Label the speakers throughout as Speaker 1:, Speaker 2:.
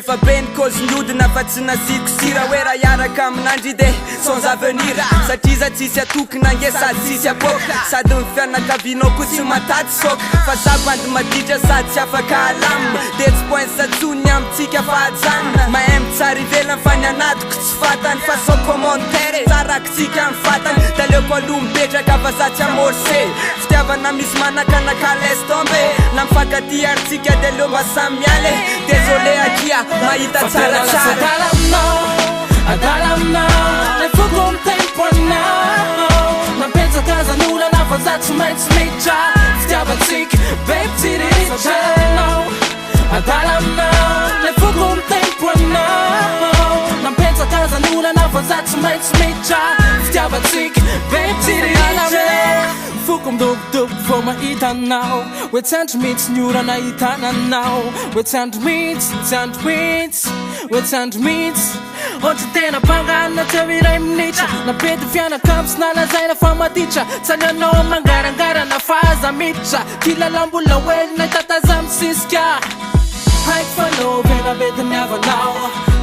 Speaker 1: Efa ben kozonyodina fa tsy nasiko sira hoe raha iaraka aminandry de sans avenir satria za tsisy atokona nge sady tsisy apoka sady mifianakavinao ko tsy matady soka fa zabandy maditra sady tsy afaka alamina de tsy points satsony amitsika fahajanona mahay mitsara ivelany fa ny anatiko tsy fatany fa sans commentaire tsarakitsika mifatany da leoko aloha mipetraka fa za tsy amorse fitiavana misy manakanaka laisse tombe na mifankaty aritsika de leo mba samiale désolé akia mahita tsara tsara
Speaker 2: Adalamnao le fogom temponao nampetsaka zanolana fa za tsy maintsy mitra fitiavatsika babe tsiritranao Adalamnao le fogom temponao nampetsaka zanolana fa za tsy maintsy mitra fitiavatsika babe tsiritranao Fukom dog for my itanao we send me to new and itanao we send me we send me Onde tena pangana tawira imnicha na petu fiana camps na la zaina fama ticha sanya no mangara na faza micha kila lambu la wel na tatazam siska Hike for no vena better never now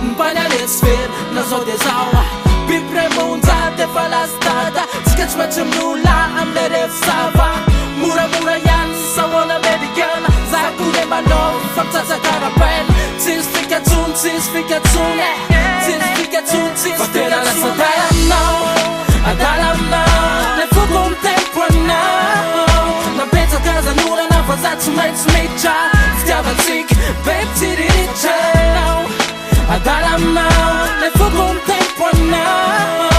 Speaker 2: Mpanya lesfir na zode zawa Bipre munza te falastada Sketch machumnula am le ref sava Mura yan sawana baby girl Zakure mano famtasa karapel Tis fika tun Fatela la Adalamnao le fogom temponao Na pezza casa nula na faza tsy maintsy mitra Fitiavatsika babe tsiritranao Adalamnao le fogom temponao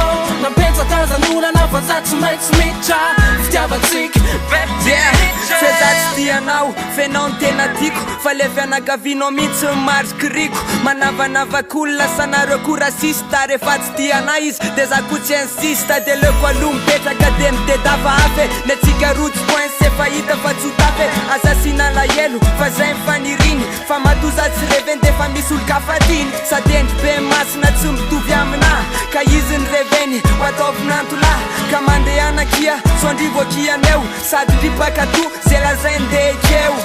Speaker 2: Na pezza casa nula na faza tsy maintsy mitra Fitiavatsika babe tsiritranao
Speaker 1: Fezatsy tianao fenao ny tena tiako fa le fianakavinao mihitsy marikiriko manavanavakolona sanareo ko rasista rehefa tsy tiana izy de za ko tsy insista de leoko aloha mipetraka de midedava afe ny atsika rotsy points efa hita fa tsy hotafe azasina lahelo fa zay mifaniriny fa matoza tsy reveny de fa misy olo-kafatiny sady endry be masina tsy mitovy amina ka izy ny reveny ho ataovinantolahy ka mandehana kia so andrivo akianeo sady ripaka to zay lazainy de ekeo